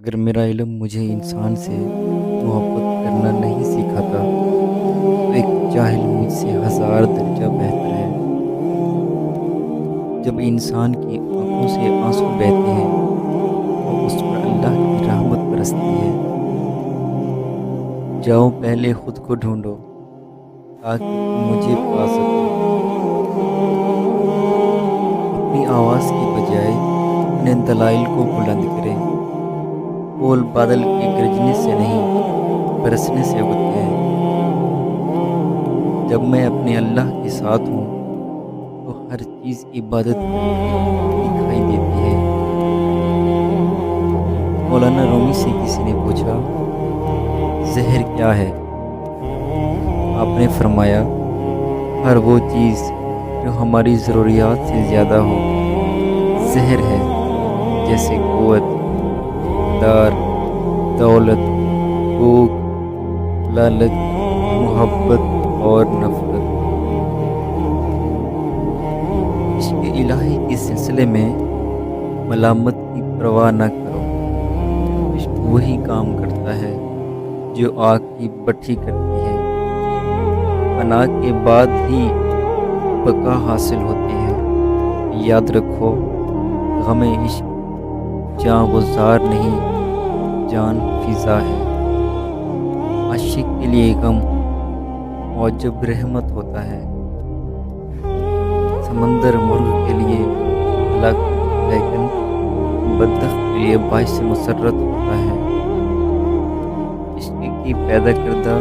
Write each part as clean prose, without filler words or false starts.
اگر میرا علم مجھے انسان سے محبت کرنا نہیں سکھاتا تو ایک جاہل مجھ سے 1000 درجہ بہتر ہے۔ جب انسان کی آنکھوں سے آنسو بہتے ہیں تو اس پر اللہ کی رحمت برستی ہے۔ جاؤ پہلے خود کو ڈھونڈو تاکہ تم مجھے پا سکو۔ اپنی آواز کی بجائے اپنے دلائل کو بلند کریں۔ پھول بادل کے گرجنے سے نہیں، برسنے سے ہوتے ہیں۔ جب میں اپنے اللہ کے ساتھ ہوں تو ہر چیز عبادت کرتی دکھائی دیتی ہے۔ مولانا رومی سے کسی نے پوچھا، زہر کیا ہے؟ آپ نے فرمایا، ہر وہ چیز جو ہماری ضروریات سے زیادہ ہو زہر ہے، جیسے قوت، اقتدار، دولت، بھوک، لالچ، محبت اور نفرت۔ عشق الہی کے سلسلے میں ملامت کی پرواہ نہ کرو۔ عشق وہی کام کرتا ہے جو آگ کی بٹھی کرتی ہے۔ فنا کے بعد ہی بقا حاصل ہوتی ہے۔ یاد رکھو، غم عشق جاں گزار نہیں، جان فضا ہے۔ عاشق کے لیے غم موجب رحمت ہوتا ہے، سمندر مرغ کے لیے ہلاک، لیکن بدبخت کے لیے باعث مسرت ہوتا ہے۔ عشق کی پیدا کردہ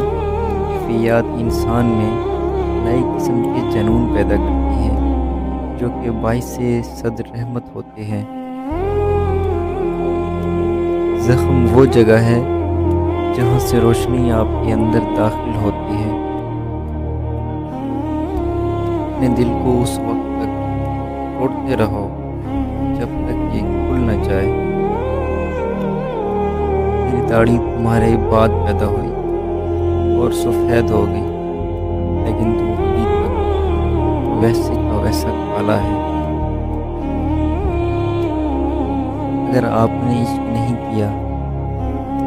کیفیات انسان میں نئی قسم کے جنون پیدا کرتی ہیں جو کہ باعث صد رحمت ہوتے ہیں۔ زخم وہ جگہ ہے جہاں سے روشنی آپ کے اندر داخل ہوتی ہے۔ اپنے دل کو اس وقت تک توڑتے رہو جب تک یہ کھل نہ جائے۔ میری داڑھی تمہارے بعد پیدا ہوئی اور سفید ہو گئی، لیکن تم ابھی تک ویسے کا ویسا کالا ہے۔ اگر آپ نے عشق نہیں کیا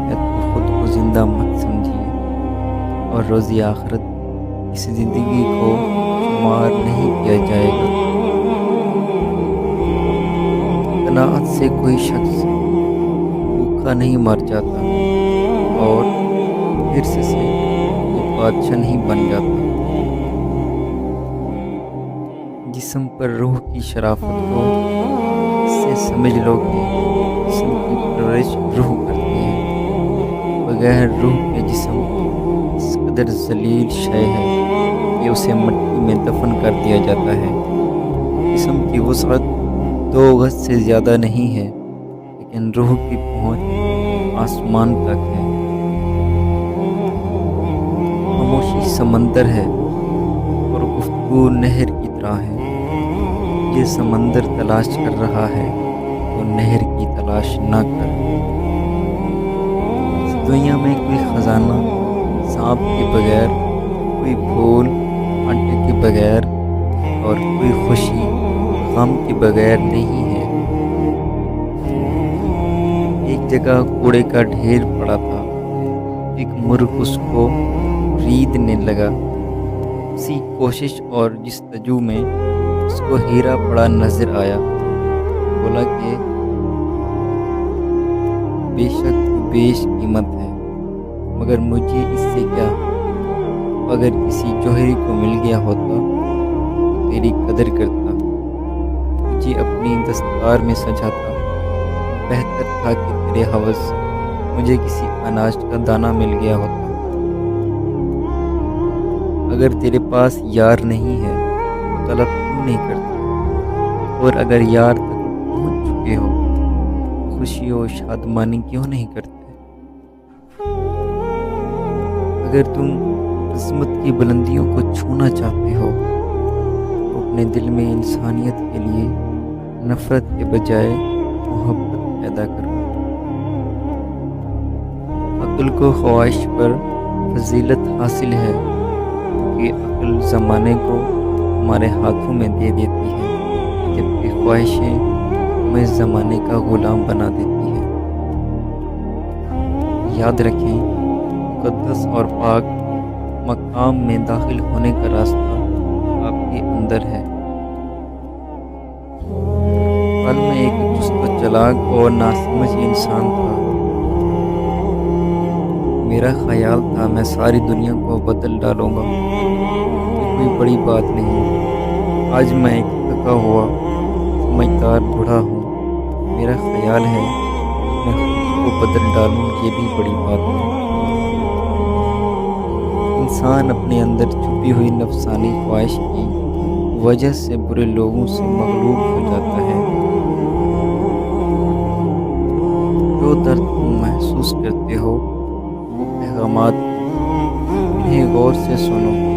تو خود کو زندہ مت سمجھیے، اور روز آخرت اس زندگی کو شمار نہیں کیا جائے گا۔ قناعت سے کوئی شخص بھوکا نہیں مر جاتا، اور حرص سے کوئی بادشاہ نہیں بن جاتا۔ جسم پر روح کی شرافت ہو، اس سے سمجھ لو کہ جسم کی پرورش روح کرتی ہے۔ بغیر روح کے جسم اس قدر ذلیل شے ہے کہ اسے مٹی میں دفن کر دیا جاتا ہے۔ جسم کی وسعت 2 گز سے زیادہ نہیں ہے، لیکن روح کی پہنچ آسمان تک ہے۔ خاموشی سمندر ہے اور گفتگو نہر کی طرح ہے۔ یہ سمندر تلاش کر رہا ہے تو نہر کی تلاش نہ کر۔ اس دنیا میں کوئی خزانہ سانپ کے بغیر، کوئی پھول آٹے کے بغیر، اور کوئی خوشی غم کے بغیر نہیں ہے۔ ایک جگہ کوڑے کا ڈھیر پڑا تھا، ایک مرغ اس کو ریدنے لگا۔ اسی کوشش اور جستجو میں اس کو ہیرا پڑا نظر آیا۔ بولا کہ بے شک بیش قیمت ہے، مگر مجھے اس سے کیا؟ اگر کسی جوہری کو مل گیا ہوتا تو تیری قدر کرتا، مجھے اپنی دستار میں سجاتا۔ بہتر تھا کہ تیرے حوض مجھے کسی اناج کا دانہ مل گیا ہوتا۔ اگر تیرے پاس یار نہیں ہے تو طلب کیوں نہیں کرتا؟ اور اگر یار تک پہنچ چکے ہو تو خوشی و شادمانی کیوں نہیں کرتے؟ اگر تم عظمت کی بلندیوں کو چھونا چاہتے ہو تو اپنے دل میں انسانیت کے لیے نفرت کے بجائے محبت پیدا کرو۔ عقل کو خواہش پر فضیلت حاصل ہے، کیونکہ عقل زمانے کو ہمارے ہاتھوں میں دے دیتی ہے، جبکہ خواہشیں ہمیں زمانے کا غلام بنا دیتی ہیں۔ یاد رکھیں، مقدس اور پاک مقام میں داخل ہونے کا راستہ آپ کے اندر ہے۔ کل میں ایک چست و چالاک اور ناسمجھ انسان تھا۔ میرا خیال تھا میں ساری دنیا کو بدل ڈالوں گا، یہ کوئی بڑی بات نہیں۔ آج میں ایک تھکا ہوا سمجھدار بوڑھا ہوں۔ میرا خیال ہے میں خود کو بدل ڈالوں، یہ بھی بڑی بات نہیں۔ انسان اپنے اندر چھپی ہوئی نفسانی خواہش کی وجہ سے برے لوگوں سے مغلوب ہو جاتا ہے۔ جو درد تم محسوس کرتے ہو وہ پیغامات ہیں، انہیں غور سے سنو۔